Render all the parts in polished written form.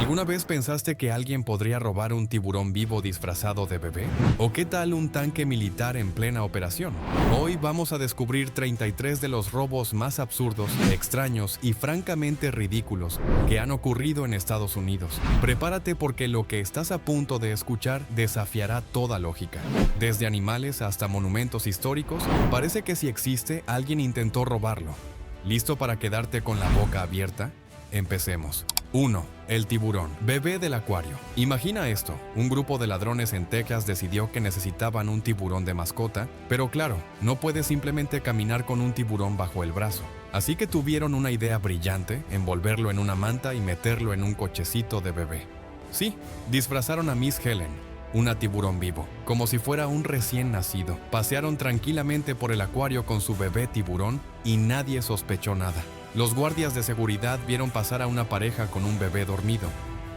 ¿Alguna vez pensaste que alguien podría robar un tiburón vivo disfrazado de bebé? ¿O qué tal un tanque militar en plena operación? Hoy vamos a descubrir 33 de los robos más absurdos, extraños y francamente ridículos que han ocurrido en Estados Unidos. Prepárate porque lo que estás a punto de escuchar desafiará toda lógica. Desde animales hasta monumentos históricos, parece que si existe, alguien intentó robarlo. ¿Listo para quedarte con la boca abierta? Empecemos. 1. El tiburón, bebé del acuario. Imagina esto, un grupo de ladrones en Texas decidió que necesitaban un tiburón de mascota, pero claro, no puedes simplemente caminar con un tiburón bajo el brazo. Así que tuvieron una idea brillante, envolverlo en una manta y meterlo en un cochecito de bebé. Sí, disfrazaron a Miss Helen, una tiburón vivo, como si fuera un recién nacido. Pasearon tranquilamente por el acuario con su bebé tiburón y nadie sospechó nada. Los guardias de seguridad vieron pasar a una pareja con un bebé dormido.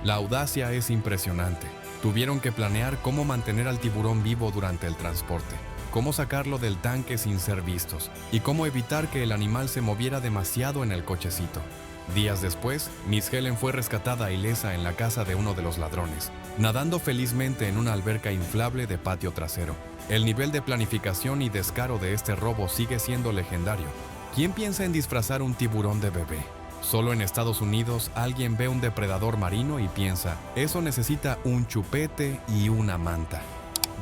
La audacia es impresionante. Tuvieron que planear cómo mantener al tiburón vivo durante el transporte, cómo sacarlo del tanque sin ser vistos y cómo evitar que el animal se moviera demasiado en el cochecito. Días después, Miss Helen fue rescatada ilesa en la casa de uno de los ladrones, nadando felizmente en una alberca inflable de patio trasero. El nivel de planificación y descaro de este robo sigue siendo legendario. ¿Quién piensa en disfrazar un tiburón de bebé? Solo en Estados Unidos alguien ve un depredador marino y piensa, eso necesita un chupete y una manta.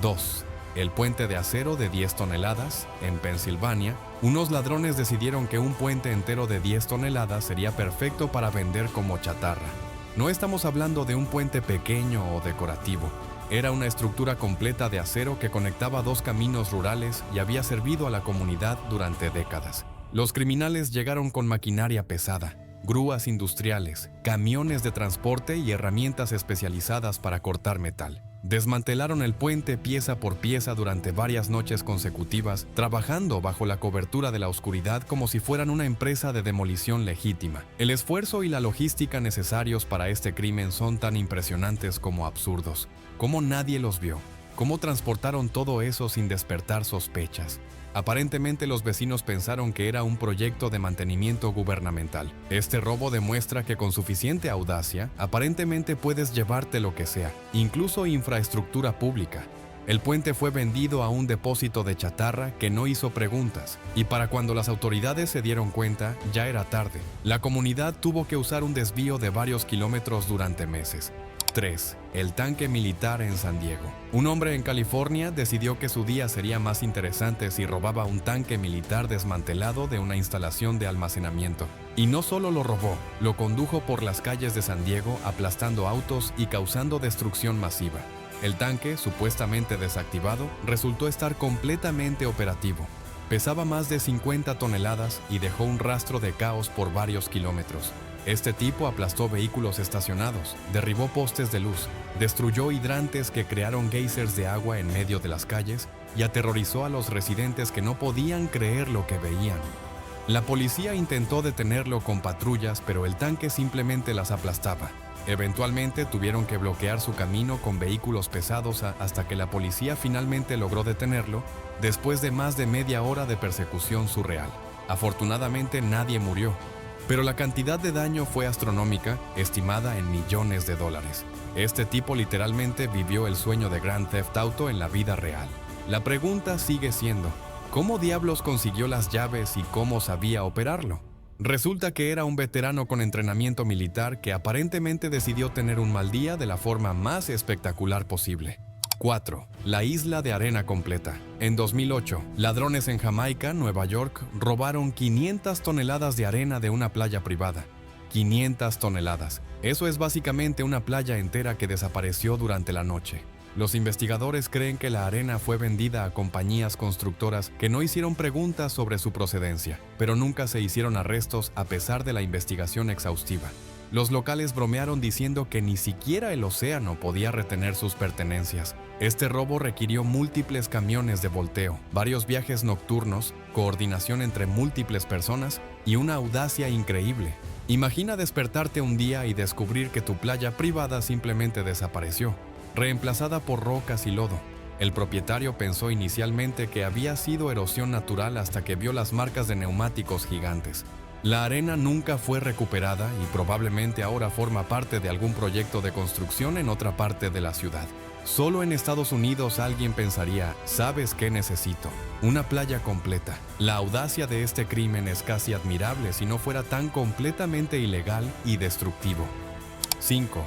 2. El puente de acero de 10 toneladas. En Pensilvania, unos ladrones decidieron que un puente entero de 10 toneladas sería perfecto para vender como chatarra. No estamos hablando de un puente pequeño o decorativo. Era una estructura completa de acero que conectaba dos caminos rurales y había servido a la comunidad durante décadas. Los criminales llegaron con maquinaria pesada, grúas industriales, camiones de transporte y herramientas especializadas para cortar metal. Desmantelaron el puente pieza por pieza durante varias noches consecutivas, trabajando bajo la cobertura de la oscuridad como si fueran una empresa de demolición legítima. El esfuerzo y la logística necesarios para este crimen son tan impresionantes como absurdos. ¿Cómo nadie los vio? ¿Cómo transportaron todo eso sin despertar sospechas? Aparentemente los vecinos pensaron que era un proyecto de mantenimiento gubernamental. Este robo demuestra que con suficiente audacia, aparentemente puedes llevarte lo que sea, incluso infraestructura pública. El puente fue vendido a un depósito de chatarra que no hizo preguntas, y para cuando las autoridades se dieron cuenta, ya era tarde. La comunidad tuvo que usar un desvío de varios kilómetros durante meses. 3. El tanque militar en San Diego. Un hombre en California decidió que su día sería más interesante si robaba un tanque militar desmantelado de una instalación de almacenamiento. Y no solo lo robó, lo condujo por las calles de San Diego aplastando autos y causando destrucción masiva. El tanque, supuestamente desactivado, resultó estar completamente operativo. Pesaba más de 50 toneladas y dejó un rastro de caos por varios kilómetros. Este tipo aplastó vehículos estacionados, derribó postes de luz, destruyó hidrantes que crearon geysers de agua en medio de las calles y aterrorizó a los residentes que no podían creer lo que veían. La policía intentó detenerlo con patrullas, pero el tanque simplemente las aplastaba. Eventualmente tuvieron que bloquear su camino con vehículos pesados hasta que la policía finalmente logró detenerlo después de más de media hora de persecución surreal. Afortunadamente nadie murió, pero la cantidad de daño fue astronómica, estimada en millones de dólares. Este tipo literalmente vivió el sueño de Grand Theft Auto en la vida real. La pregunta sigue siendo, ¿cómo diablos consiguió las llaves y cómo sabía operarlo? Resulta que era un veterano con entrenamiento militar que aparentemente decidió tener un mal día de la forma más espectacular posible. 4. La isla de arena completa. En 2008, ladrones en Jamaica, Nueva York, robaron 500 toneladas de arena de una playa privada. 500 toneladas. Eso es básicamente una playa entera que desapareció durante la noche. Los investigadores creen que la arena fue vendida a compañías constructoras que no hicieron preguntas sobre su procedencia, pero nunca se hicieron arrestos a pesar de la investigación exhaustiva. Los locales bromearon diciendo que ni siquiera el océano podía retener sus pertenencias. Este robo requirió múltiples camiones de volteo, varios viajes nocturnos, coordinación entre múltiples personas y una audacia increíble. Imagina despertarte un día y descubrir que tu playa privada simplemente desapareció, reemplazada por rocas y lodo. El propietario pensó inicialmente que había sido erosión natural hasta que vio las marcas de neumáticos gigantes. La arena nunca fue recuperada y probablemente ahora forma parte de algún proyecto de construcción en otra parte de la ciudad. Solo en Estados Unidos alguien pensaría, ¿sabes qué necesito? Una playa completa. La audacia de este crimen es casi admirable si no fuera tan completamente ilegal y destructivo. 5.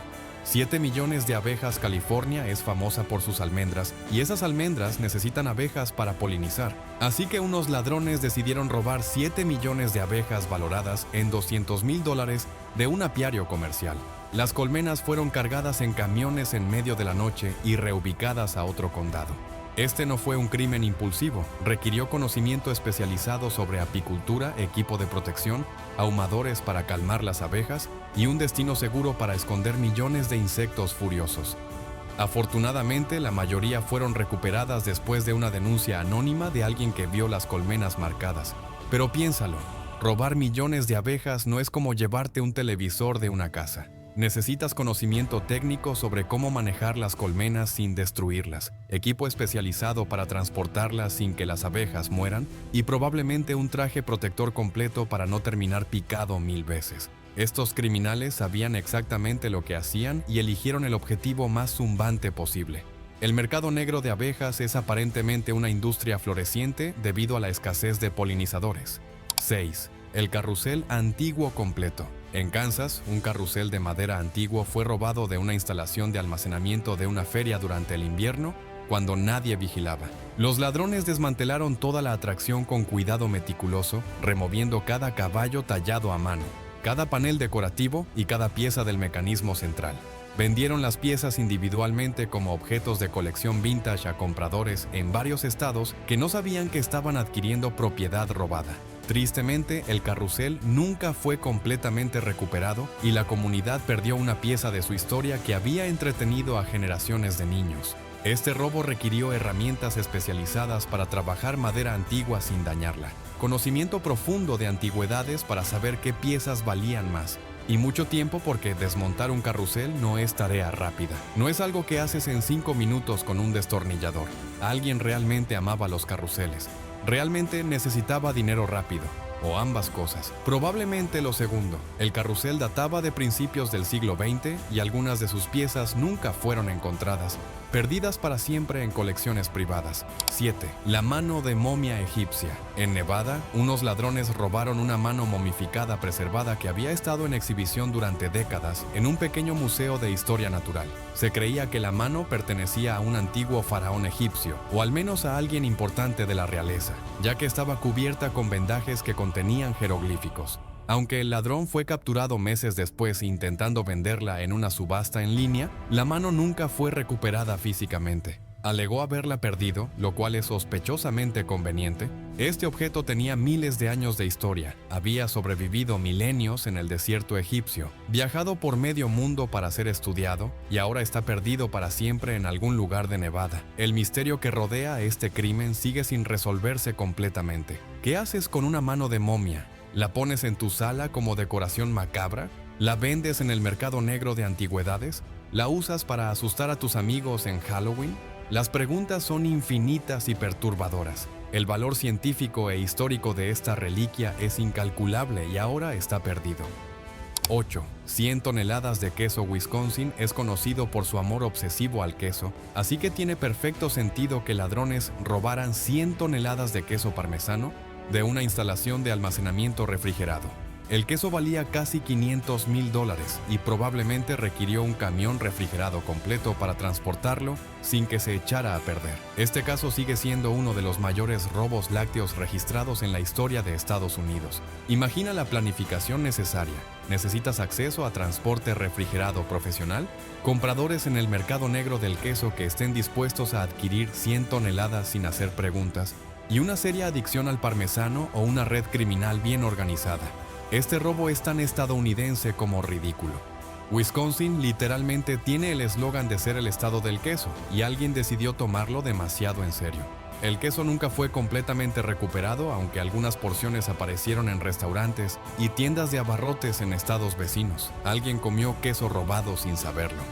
7 millones de abejas. California es famosa por sus almendras y esas almendras necesitan abejas para polinizar. Así que unos ladrones decidieron robar 7 millones de abejas valoradas en $200,000 de un apiario comercial. Las colmenas fueron cargadas en camiones en medio de la noche y reubicadas a otro condado. Este no fue un crimen impulsivo, requirió conocimiento especializado sobre apicultura, equipo de protección, ahumadores para calmar las abejas y un destino seguro para esconder millones de insectos furiosos. Afortunadamente, la mayoría fueron recuperadas después de una denuncia anónima de alguien que vio las colmenas marcadas. Pero piénsalo, robar millones de abejas no es como llevarte un televisor de una casa. Necesitas conocimiento técnico sobre cómo manejar las colmenas sin destruirlas, equipo especializado para transportarlas sin que las abejas mueran y probablemente un traje protector completo para no terminar picado 1000 veces. Estos criminales sabían exactamente lo que hacían y eligieron el objetivo más zumbante posible. El mercado negro de abejas es aparentemente una industria floreciente debido a la escasez de polinizadores. 6. El carrusel antiguo completo. En Kansas, un carrusel de madera antiguo fue robado de una instalación de almacenamiento de una feria durante el invierno, cuando nadie vigilaba. Los ladrones desmantelaron toda la atracción con cuidado meticuloso, removiendo cada caballo tallado a mano, cada panel decorativo y cada pieza del mecanismo central. Vendieron las piezas individualmente como objetos de colección vintage a compradores en varios estados que no sabían que estaban adquiriendo propiedad robada. Tristemente, el carrusel nunca fue completamente recuperado y la comunidad perdió una pieza de su historia que había entretenido a generaciones de niños. Este robo requirió herramientas especializadas para trabajar madera antigua sin dañarla, conocimiento profundo de antigüedades para saber qué piezas valían más, y mucho tiempo porque desmontar un carrusel no es tarea rápida. No es algo que haces en 5 minutos con un destornillador. Alguien realmente amaba los carruseles. Realmente necesitaba dinero rápido, o ambas cosas. Probablemente lo segundo. El carrusel databa de principios del siglo XX y algunas de sus piezas nunca fueron encontradas, perdidas para siempre en colecciones privadas. 7. La mano de momia egipcia. En Nevada, unos ladrones robaron una mano momificada preservada que había estado en exhibición durante décadas en un pequeño museo de historia natural. Se creía que la mano pertenecía a un antiguo faraón egipcio, o al menos a alguien importante de la realeza, ya que estaba cubierta con vendajes que contenían jeroglíficos. Aunque el ladrón fue capturado meses después intentando venderla en una subasta en línea, la mano nunca fue recuperada físicamente. Alegó haberla perdido, lo cual es sospechosamente conveniente. Este objeto tenía miles de años de historia, había sobrevivido milenios en el desierto egipcio, viajado por medio mundo para ser estudiado y ahora está perdido para siempre en algún lugar de Nevada. El misterio que rodea este crimen sigue sin resolverse completamente. ¿Qué haces con una mano de momia? ¿La pones en tu sala como decoración macabra? ¿La vendes en el mercado negro de antigüedades? ¿La usas para asustar a tus amigos en Halloween? Las preguntas son infinitas y perturbadoras. El valor científico e histórico de esta reliquia es incalculable y ahora está perdido. 8. 100 toneladas de queso. Wisconsin es conocido por su amor obsesivo al queso, así que tiene perfecto sentido que ladrones robaran 100 toneladas de queso parmesano de una instalación de almacenamiento refrigerado. El queso valía casi $500,000 y probablemente requirió un camión refrigerado completo para transportarlo sin que se echara a perder. Este caso sigue siendo uno de los mayores robos lácteos registrados en la historia de Estados Unidos. Imagina la planificación necesaria. ¿Necesitas acceso a transporte refrigerado profesional? Compradores en el mercado negro del queso que estén dispuestos a adquirir 100 toneladas sin hacer preguntas, y una seria adicción al parmesano o una red criminal bien organizada. Este robo es tan estadounidense como ridículo. Wisconsin literalmente tiene el eslogan de ser el estado del queso, y alguien decidió tomarlo demasiado en serio. El queso nunca fue completamente recuperado, aunque algunas porciones aparecieron en restaurantes y tiendas de abarrotes en estados vecinos. Alguien comió queso robado sin saberlo.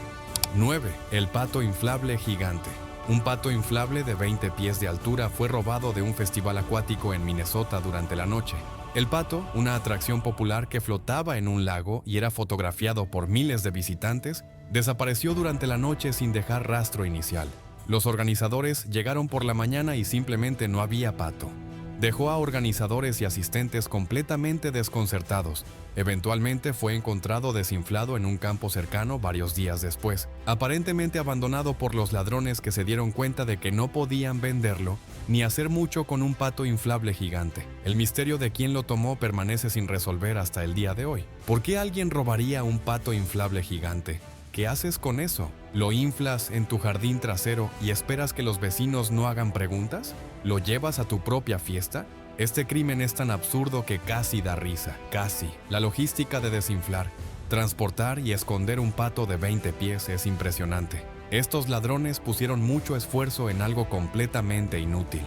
9. El pato inflable gigante. Un pato inflable de 20 pies de altura fue robado de un festival acuático en Minnesota durante la noche. El pato, una atracción popular que flotaba en un lago y era fotografiado por miles de visitantes, desapareció durante la noche sin dejar rastro inicial. Los organizadores llegaron por la mañana y simplemente no había pato. Dejó a organizadores y asistentes completamente desconcertados. Eventualmente fue encontrado desinflado en un campo cercano varios días después, aparentemente abandonado por los ladrones que se dieron cuenta de que no podían venderlo ni hacer mucho con un pato inflable gigante. El misterio de quién lo tomó permanece sin resolver hasta el día de hoy. ¿Por qué alguien robaría un pato inflable gigante? ¿Qué haces con eso? ¿Lo inflas en tu jardín trasero y esperas que los vecinos no hagan preguntas? ¿Lo llevas a tu propia fiesta? Este crimen es tan absurdo que casi da risa. Casi. La logística de desinflar, transportar y esconder un pato de 20 pies es impresionante. Estos ladrones pusieron mucho esfuerzo en algo completamente inútil.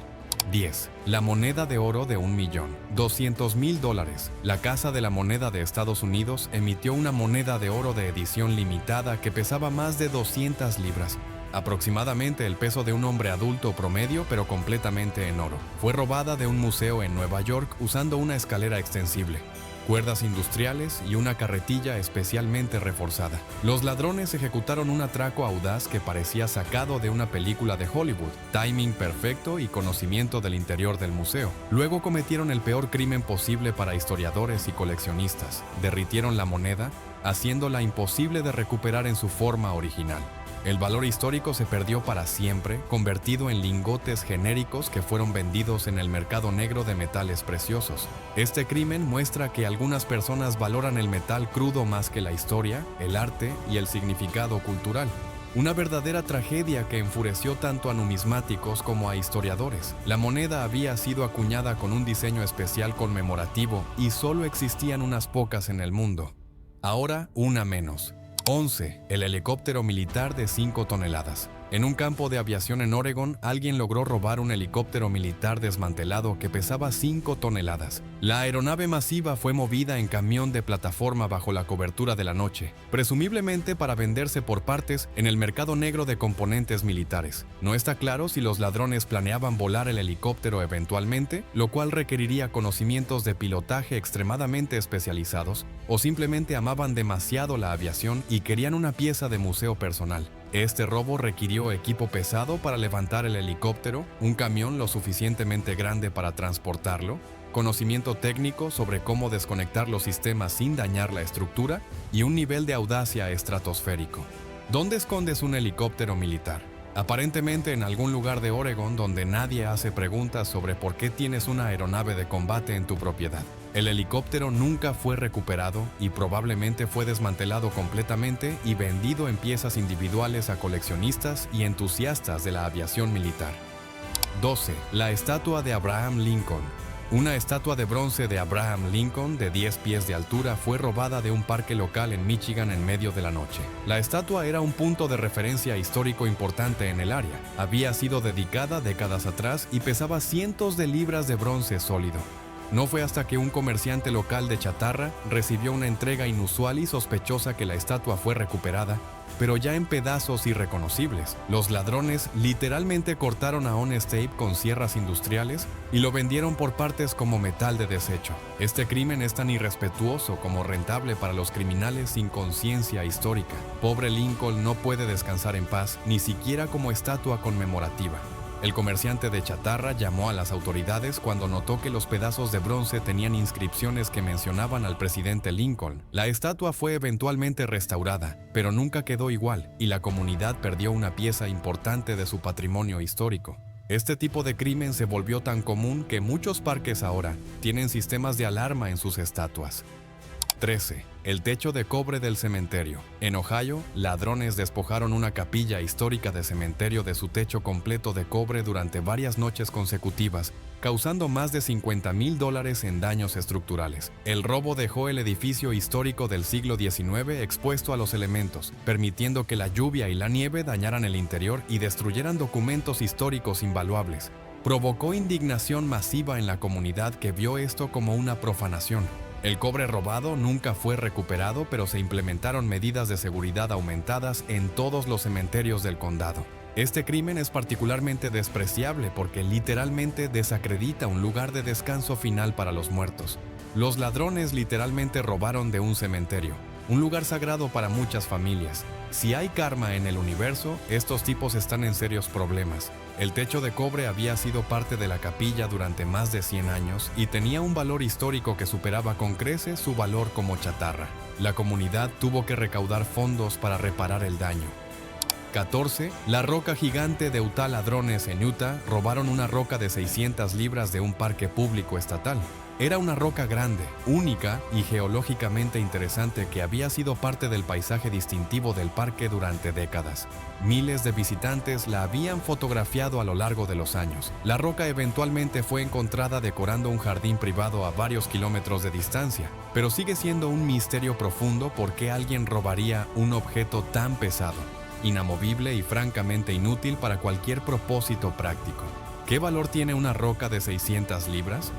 10. La moneda de oro de $1.200.000. La Casa de la Moneda de Estados Unidos emitió una moneda de oro de edición limitada que pesaba más de 200 libras, aproximadamente el peso de un hombre adulto promedio, pero completamente en oro. Fue robada de un museo en Nueva York usando una escalera extensible, cuerdas industriales y una carretilla especialmente reforzada. Los ladrones ejecutaron un atraco audaz que parecía sacado de una película de Hollywood, timing perfecto y conocimiento del interior del museo. Luego cometieron el peor crimen posible para historiadores y coleccionistas. Derritieron la moneda, haciéndola imposible de recuperar en su forma original. El valor histórico se perdió para siempre, convertido en lingotes genéricos que fueron vendidos en el mercado negro de metales preciosos. Este crimen muestra que algunas personas valoran el metal crudo más que la historia, el arte y el significado cultural. Una verdadera tragedia que enfureció tanto a numismáticos como a historiadores. La moneda había sido acuñada con un diseño especial conmemorativo y solo existían unas pocas en el mundo. Ahora, una menos. 11. El helicóptero militar de 5 toneladas. En un campo de aviación en Oregon, alguien logró robar un helicóptero militar desmantelado que pesaba 5 toneladas. La aeronave masiva fue movida en camión de plataforma bajo la cobertura de la noche, presumiblemente para venderse por partes en el mercado negro de componentes militares. No está claro si los ladrones planeaban volar el helicóptero eventualmente, lo cual requeriría conocimientos de pilotaje extremadamente especializados, o simplemente amaban demasiado la aviación y querían una pieza de museo personal. Este robo requirió equipo pesado para levantar el helicóptero, un camión lo suficientemente grande para transportarlo, conocimiento técnico sobre cómo desconectar los sistemas sin dañar la estructura y un nivel de audacia estratosférico. ¿Dónde escondes un helicóptero militar? Aparentemente en algún lugar de Oregon donde nadie hace preguntas sobre por qué tienes una aeronave de combate en tu propiedad. El helicóptero nunca fue recuperado y probablemente fue desmantelado completamente y vendido en piezas individuales a coleccionistas y entusiastas de la aviación militar. 12. La estatua de Abraham Lincoln. Una estatua de bronce de Abraham Lincoln de 10 pies de altura fue robada de un parque local en Michigan en medio de la noche. La estatua era un punto de referencia histórico importante en el área. Había sido dedicada décadas atrás y pesaba cientos de libras de bronce sólido. No fue hasta que un comerciante local de chatarra recibió una entrega inusual y sospechosa que la estatua fue recuperada, pero ya en pedazos irreconocibles. Los ladrones literalmente cortaron a Honest Abe con sierras industriales y lo vendieron por partes como metal de desecho. Este crimen es tan irrespetuoso como rentable para los criminales sin conciencia histórica. Pobre Lincoln no puede descansar en paz, ni siquiera como estatua conmemorativa. El comerciante de chatarra llamó a las autoridades cuando notó que los pedazos de bronce tenían inscripciones que mencionaban al presidente Lincoln. La estatua fue eventualmente restaurada, pero nunca quedó igual, y la comunidad perdió una pieza importante de su patrimonio histórico. Este tipo de crimen se volvió tan común que muchos parques ahora tienen sistemas de alarma en sus estatuas. 13. El techo de cobre del cementerio. En Ohio, ladrones despojaron una capilla histórica de cementerio de su techo completo de cobre durante varias noches consecutivas, causando más de $50,000 en daños estructurales. El robo dejó el edificio histórico del siglo XIX expuesto a los elementos, permitiendo que la lluvia y la nieve dañaran el interior y destruyeran documentos históricos invaluables. Provocó indignación masiva en la comunidad que vio esto como una profanación. El cobre robado nunca fue recuperado, pero se implementaron medidas de seguridad aumentadas en todos los cementerios del condado. Este crimen es particularmente despreciable porque literalmente desacredita un lugar de descanso final para los muertos. Los ladrones literalmente robaron de un cementerio, un lugar sagrado para muchas familias. Si hay karma en el universo, estos tipos están en serios problemas. El techo de cobre había sido parte de la capilla durante más de 100 años y tenía un valor histórico que superaba con creces su valor como chatarra. La comunidad tuvo que recaudar fondos para reparar el daño. 14. La roca gigante de Utah. Ladrones en Utah robaron una roca de 600 libras de un parque público estatal. Era una roca grande, única y geológicamente interesante que había sido parte del paisaje distintivo del parque durante décadas. Miles de visitantes la habían fotografiado a lo largo de los años. La roca eventualmente fue encontrada decorando un jardín privado a varios kilómetros de distancia, pero sigue siendo un misterio profundo por qué alguien robaría un objeto tan pesado, inamovible y francamente inútil para cualquier propósito práctico. ¿Qué valor tiene una roca de 600 libras?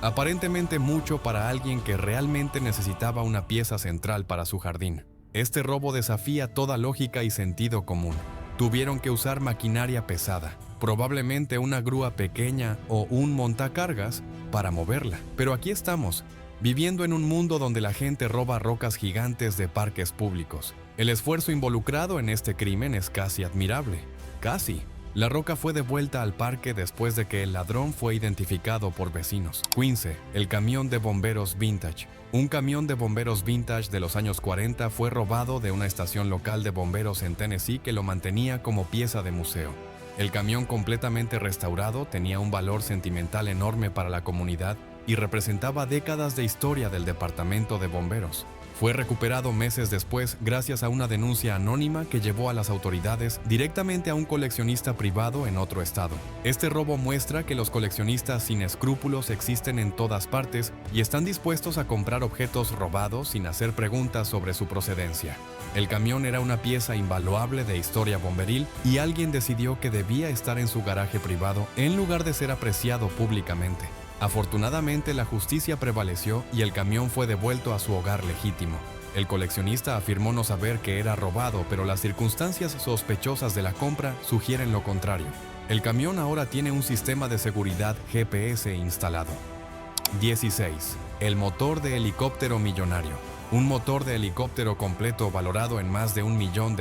Aparentemente mucho para alguien que realmente necesitaba una pieza central para su jardín. Este robo desafía toda lógica y sentido común. Tuvieron que usar maquinaria pesada, probablemente una grúa pequeña o un montacargas, para moverla. Pero aquí estamos, viviendo en un mundo donde la gente roba rocas gigantes de parques públicos. El esfuerzo involucrado en este crimen es casi admirable. Casi. La roca fue devuelta al parque después de que el ladrón fue identificado por vecinos. 15. El camión de bomberos vintage. Un camión de bomberos vintage de los años 40 fue robado de una estación local de bomberos en Tennessee que lo mantenía como pieza de museo. El camión completamente restaurado tenía un valor sentimental enorme para la comunidad y representaba décadas de historia del departamento de bomberos. Fue recuperado meses después gracias a una denuncia anónima que llevó a las autoridades directamente a un coleccionista privado en otro estado. Este robo muestra que los coleccionistas sin escrúpulos existen en todas partes y están dispuestos a comprar objetos robados sin hacer preguntas sobre su procedencia. El camión era una pieza invaluable de historia bomberil y alguien decidió que debía estar en su garaje privado en lugar de ser apreciado públicamente. Afortunadamente, la justicia prevaleció y el camión fue devuelto a su hogar legítimo. El coleccionista afirmó no saber que era robado, pero las circunstancias sospechosas de la compra sugieren lo contrario. El camión ahora tiene un sistema de seguridad GPS instalado. 16. El motor de helicóptero millonario. Un motor de helicóptero completo valorado en más de $1 millón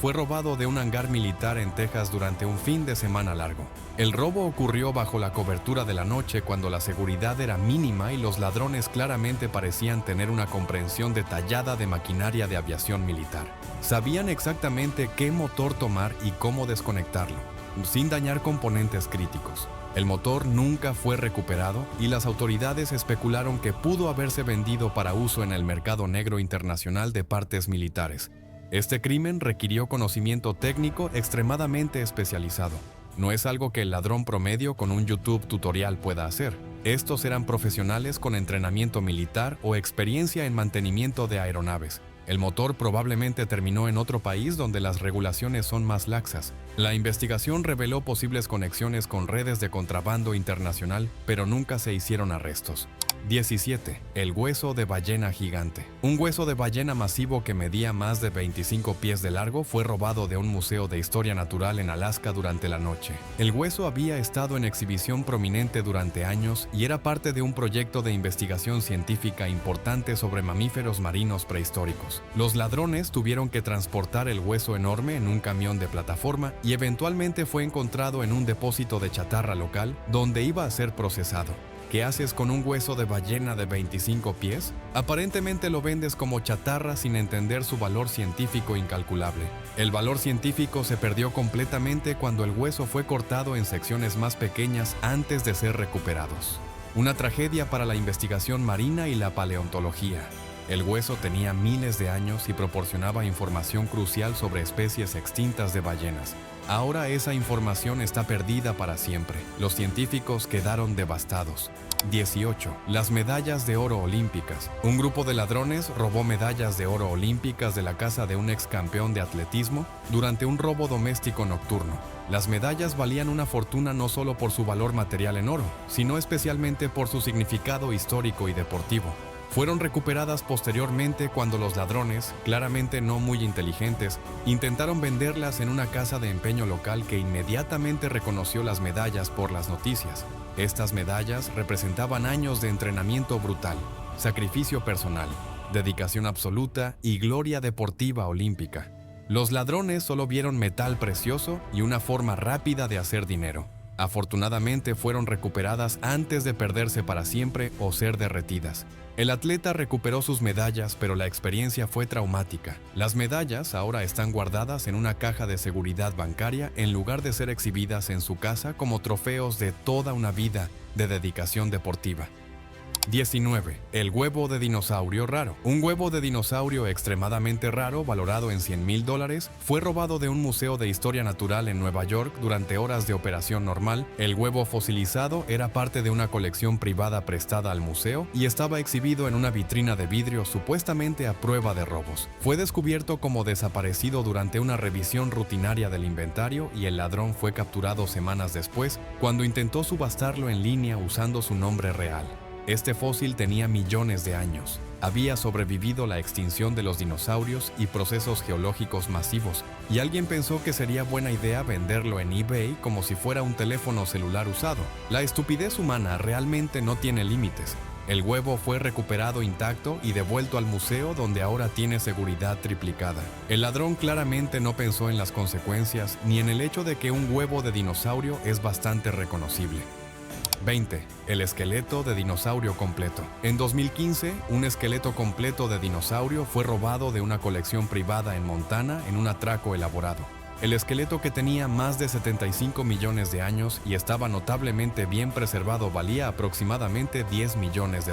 fue robado de un hangar militar en Texas durante un fin de semana largo. El robo ocurrió bajo la cobertura de la noche cuando la seguridad era mínima y los ladrones claramente parecían tener una comprensión detallada de maquinaria de aviación militar. Sabían exactamente qué motor tomar y cómo desconectarlo, sin dañar componentes críticos. El motor nunca fue recuperado y las autoridades especularon que pudo haberse vendido para uso en el mercado negro internacional de partes militares. Este crimen requirió conocimiento técnico extremadamente especializado. No es algo que el ladrón promedio con un YouTube tutorial pueda hacer. Estos eran profesionales con entrenamiento militar o experiencia en mantenimiento de aeronaves. El motor probablemente terminó en otro país donde las regulaciones son más laxas. La investigación reveló posibles conexiones con redes de contrabando internacional, pero nunca se hicieron arrestos. 17. El hueso de ballena gigante. Un hueso de ballena masivo que medía más de 25 pies de largo fue robado de un museo de historia natural en Alaska durante la noche. El hueso había estado en exhibición prominente durante años y era parte de un proyecto de investigación científica importante sobre mamíferos marinos prehistóricos. Los ladrones tuvieron que transportar el hueso enorme en un camión de plataforma y eventualmente fue encontrado en un depósito de chatarra local donde iba a ser procesado. ¿Qué haces con un hueso de ballena de 25 pies? Aparentemente lo vendes como chatarra sin entender su valor científico incalculable. El valor científico se perdió completamente cuando el hueso fue cortado en secciones más pequeñas antes de ser recuperados. Una tragedia para la investigación marina y la paleontología. El hueso tenía miles de años y proporcionaba información crucial sobre especies extintas de ballenas. Ahora esa información está perdida para siempre. Los científicos quedaron devastados. 18. Las medallas de oro olímpicas. Un grupo de ladrones robó medallas de oro olímpicas de la casa de un ex campeón de atletismo durante un robo doméstico nocturno. Las medallas valían una fortuna no solo por su valor material en oro, sino especialmente por su significado histórico y deportivo. Fueron recuperadas posteriormente cuando los ladrones, claramente no muy inteligentes, intentaron venderlas en una casa de empeño local que inmediatamente reconoció las medallas por las noticias. Estas medallas representaban años de entrenamiento brutal. sacrificio personal, dedicación absoluta y gloria deportiva olímpica. Los ladrones solo vieron metal precioso y una forma rápida de hacer dinero. Afortunadamente fueron recuperadas antes de perderse para siempre o ser derretidas. El atleta recuperó sus medallas, pero la experiencia fue traumática. Las medallas ahora están guardadas en una caja de seguridad bancaria en lugar de ser exhibidas en su casa como trofeos de toda una vida de dedicación deportiva. 19. El huevo de dinosaurio raro. Un huevo de dinosaurio extremadamente raro, valorado en $100,000, fue robado de un museo de historia natural en Nueva York durante horas de operación normal. El huevo fosilizado era parte de una colección privada prestada al museo y estaba exhibido en una vitrina de vidrio supuestamente a prueba de robos. Fue descubierto como desaparecido durante una revisión rutinaria del inventario y el ladrón fue capturado semanas después cuando intentó subastarlo en línea usando su nombre real. Este fósil tenía millones de años. Había sobrevivido la extinción de los dinosaurios y procesos geológicos masivos, y alguien pensó que sería buena idea venderlo en eBay como si fuera un teléfono celular usado. La estupidez humana realmente no tiene límites. El huevo fue recuperado intacto y devuelto al museo, donde ahora tiene seguridad triplicada. El ladrón claramente no pensó en las consecuencias ni en el hecho de que un huevo de dinosaurio es bastante reconocible. 20. El esqueleto de dinosaurio completo. En 2015, un esqueleto completo de dinosaurio fue robado de una colección privada en Montana en un atraco elaborado. El esqueleto, que tenía más de 75 millones de años y estaba notablemente bien preservado, valía aproximadamente $10 millones.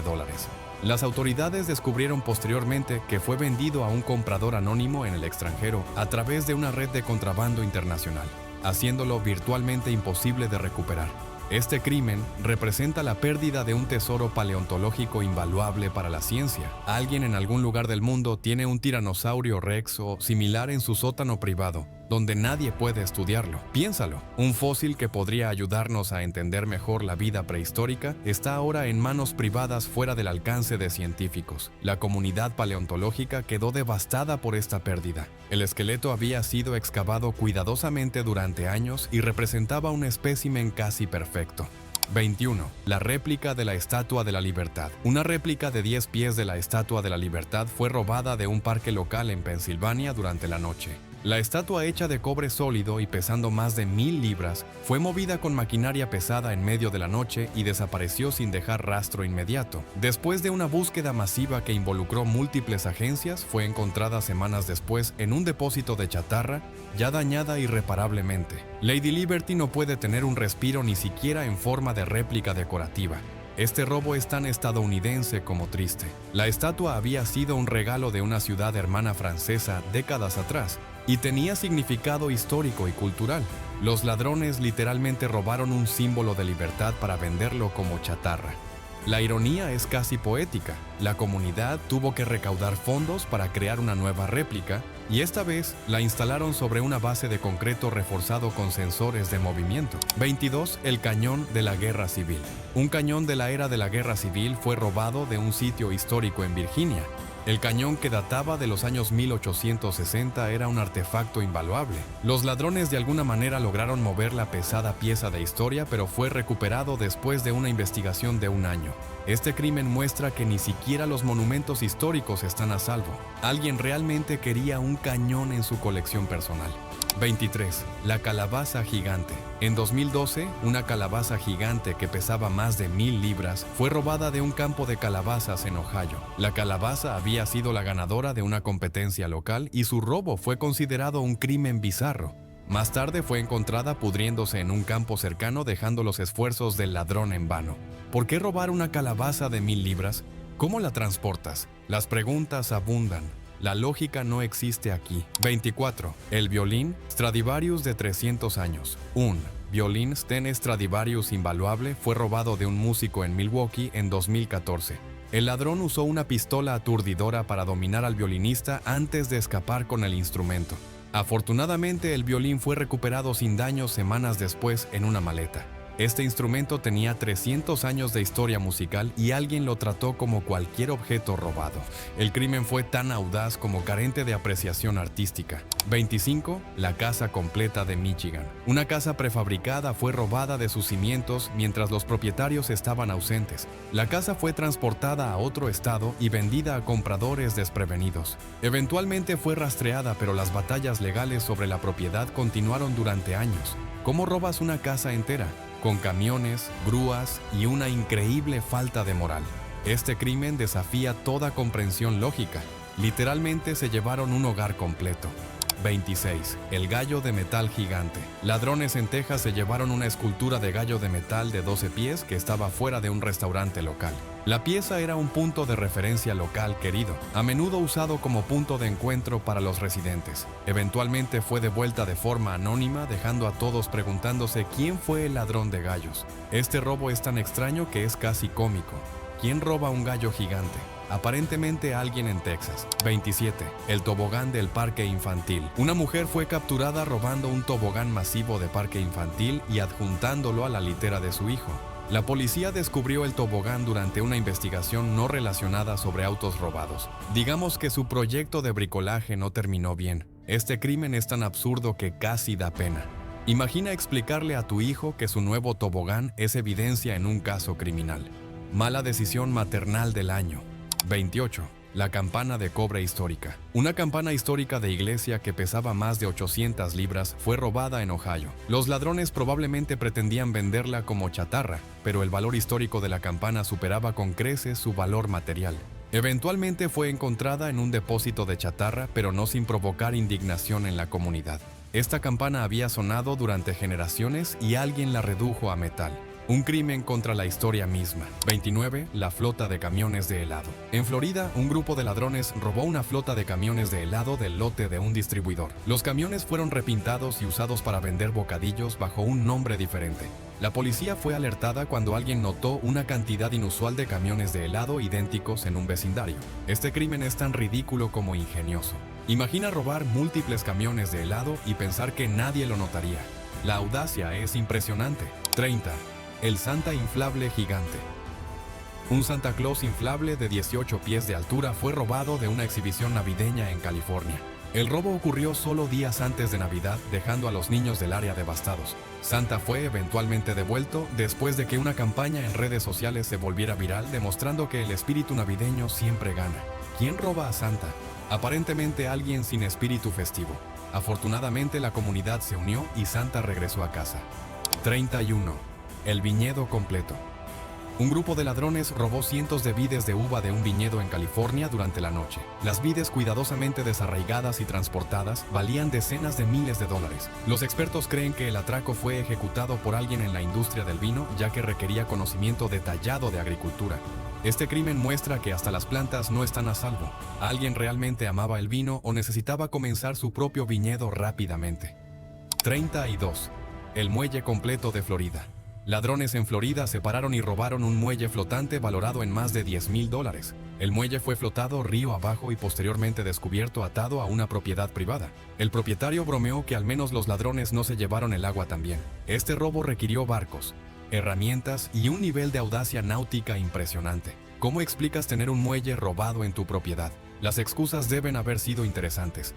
Las autoridades descubrieron posteriormente que fue vendido a un comprador anónimo en el extranjero a través de una red de contrabando internacional, haciéndolo virtualmente imposible de recuperar. Este crimen representa la pérdida de un tesoro paleontológico invaluable para la ciencia. Alguien en algún lugar del mundo tiene un tiranosaurio rex o similar en su sótano privado, donde nadie puede estudiarlo. Piénsalo, un fósil que podría ayudarnos a entender mejor la vida prehistórica está ahora en manos privadas fuera del alcance de científicos. La comunidad paleontológica quedó devastada por esta pérdida. El esqueleto había sido excavado cuidadosamente durante años y representaba un espécimen casi perfecto. 21. La réplica de la Estatua de la Libertad. Una réplica de 10 pies de la Estatua de la Libertad fue robada de un parque local en Pensilvania durante la noche. La estatua, hecha de cobre sólido y pesando más de 1,000 libras, fue movida con maquinaria pesada en medio de la noche y desapareció sin dejar rastro inmediato. Después de una búsqueda masiva que involucró múltiples agencias, fue encontrada semanas después en un depósito de chatarra, ya dañada irreparablemente. Lady Liberty no puede tener un respiro ni siquiera en forma de réplica decorativa. Este robo es tan estadounidense como triste. La estatua había sido un regalo de una ciudad hermana francesa décadas atrás y tenía significado histórico y cultural. Los ladrones literalmente robaron un símbolo de libertad para venderlo como chatarra. La ironía es casi poética. La comunidad tuvo que recaudar fondos para crear una nueva réplica, y esta vez la instalaron sobre una base de concreto reforzado con sensores de movimiento. 22. El cañón de la Guerra Civil. Un cañón de la era de la Guerra Civil fue robado de un sitio histórico en Virginia. El cañón, que databa de los años 1860, era un artefacto invaluable. Los ladrones de alguna manera lograron mover la pesada pieza de historia, pero fue recuperado después de una investigación de un año. Este crimen muestra que ni siquiera los monumentos históricos están a salvo. Alguien realmente quería un cañón en su colección personal. 23. La calabaza gigante. En 2012, una calabaza gigante que pesaba más de 1,000 libras fue robada de un campo de calabazas en Ohio. La calabaza había sido la ganadora de una competencia local y su robo fue considerado un crimen bizarro. Más tarde fue encontrada pudriéndose en un campo cercano, dejando los esfuerzos del ladrón en vano. ¿Por qué robar una calabaza de 1,000 libras? ¿Cómo la transportas? Las preguntas abundan. La lógica no existe aquí. 24. El violín Stradivarius de 300 años. Un violín Sten Stradivarius invaluable fue robado de un músico en Milwaukee en 2014. El ladrón usó una pistola aturdidora para dominar al violinista antes de escapar con el instrumento. Afortunadamente, el violín fue recuperado sin daños semanas después en una maleta. Este instrumento tenía 300 años de historia musical y alguien lo trató como cualquier objeto robado. El crimen fue tan audaz como carente de apreciación artística. 25. La casa completa de Michigan. Una casa prefabricada fue robada de sus cimientos mientras los propietarios estaban ausentes. La casa fue transportada a otro estado y vendida a compradores desprevenidos. Eventualmente fue rastreada, pero las batallas legales sobre la propiedad continuaron durante años. ¿Cómo robas una casa entera? Con camiones, grúas y una increíble falta de moral. Este crimen desafía toda comprensión lógica. Literalmente se llevaron un hogar completo. 26. El gallo de metal gigante. Ladrones en Texas se llevaron una escultura de gallo de metal de 12 pies que estaba fuera de un restaurante local. La pieza era un punto de referencia local querido, a menudo usado como punto de encuentro para los residentes. Eventualmente fue devuelta de forma anónima, dejando a todos preguntándose quién fue el ladrón de gallos. Este robo es tan extraño que es casi cómico. ¿Quién roba un gallo gigante? Aparentemente alguien en Texas. 27. El tobogán del parque infantil. Una mujer fue capturada robando un tobogán masivo de parque infantil y adjuntándolo a la litera de su hijo. La policía descubrió el tobogán durante una investigación no relacionada sobre autos robados. Digamos que su proyecto de bricolaje no terminó bien. Este crimen es tan absurdo que casi da pena. Imagina explicarle a tu hijo que su nuevo tobogán es evidencia en un caso criminal. Mala decisión maternal del año. 28. La campana de cobre histórica. Una campana histórica de iglesia que pesaba más de 800 libras fue robada en Ohio. Los ladrones probablemente pretendían venderla como chatarra, pero el valor histórico de la campana superaba con creces su valor material. Eventualmente fue encontrada en un depósito de chatarra, pero no sin provocar indignación en la comunidad. Esta campana había sonado durante generaciones y alguien la redujo a metal. Un crimen contra la historia misma. 29. La flota de camiones de helado. En Florida, un grupo de ladrones robó una flota de camiones de helado del lote de un distribuidor. Los camiones fueron repintados y usados para vender bocadillos bajo un nombre diferente. La policía fue alertada cuando alguien notó una cantidad inusual de camiones de helado idénticos en un vecindario. Este crimen es tan ridículo como ingenioso. Imagina robar múltiples camiones de helado y pensar que nadie lo notaría. La audacia es impresionante. 30. El Santa inflable gigante. Un Santa Claus inflable de 18 pies de altura fue robado de una exhibición navideña en California. El robo ocurrió solo días antes de Navidad, dejando a los niños del área devastados. Santa fue eventualmente devuelto después de que una campaña en redes sociales se volviera viral, demostrando que el espíritu navideño siempre gana. ¿Quién roba a Santa? Aparentemente alguien sin espíritu festivo. Afortunadamente la comunidad se unió y Santa regresó a casa. 31. El viñedo completo. Un grupo de ladrones robó cientos de vides de uva de un viñedo en California durante la noche. Las vides, cuidadosamente desarraigadas y transportadas, valían decenas de miles de dólares. Los expertos creen que el atraco fue ejecutado por alguien en la industria del vino, ya que requería conocimiento detallado de agricultura. Este crimen muestra que hasta las plantas no están a salvo. Alguien realmente amaba el vino o necesitaba comenzar su propio viñedo rápidamente. 32. El muelle completo de Florida. Ladrones en Florida separaron y robaron un muelle flotante valorado en más de $10,000. El muelle fue flotado río abajo y posteriormente descubierto atado a una propiedad privada. El propietario bromeó que al menos los ladrones no se llevaron el agua también. Este robo requirió barcos, herramientas y un nivel de audacia náutica impresionante. ¿Cómo explicas tener un muelle robado en tu propiedad? Las excusas deben haber sido interesantes.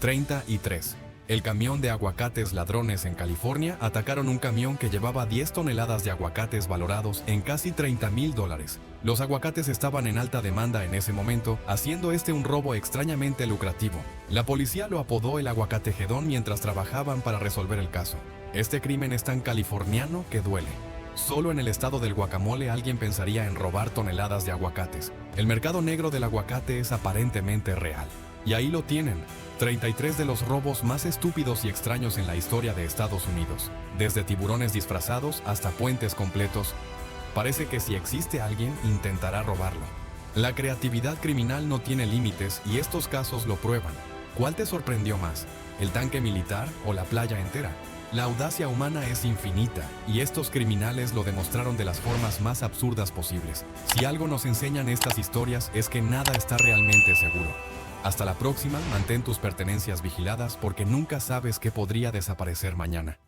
33. El camión de aguacates. Ladrones en California atacaron un camión que llevaba 10 toneladas de aguacates valorados en casi $30,000. Los aguacates estaban en alta demanda en ese momento, haciendo este un robo extrañamente lucrativo. La policía lo apodó el aguacategedón mientras trabajaban para resolver el caso. Este crimen es tan californiano que duele. Solo en el estado del guacamole alguien pensaría en robar toneladas de aguacates. El mercado negro del aguacate es aparentemente real. Y ahí lo tienen. 33 de los robos más estúpidos y extraños en la historia de Estados Unidos. Desde tiburones disfrazados hasta puentes completos. Parece que si existe alguien, intentará robarlo. La creatividad criminal no tiene límites y estos casos lo prueban. ¿Cuál te sorprendió más? ¿El tanque militar o la playa entera? La audacia humana es infinita y estos criminales lo demostraron de las formas más absurdas posibles. Si algo nos enseñan estas historias es que nada está realmente seguro. Hasta la próxima, mantén tus pertenencias vigiladas porque nunca sabes qué podría desaparecer mañana.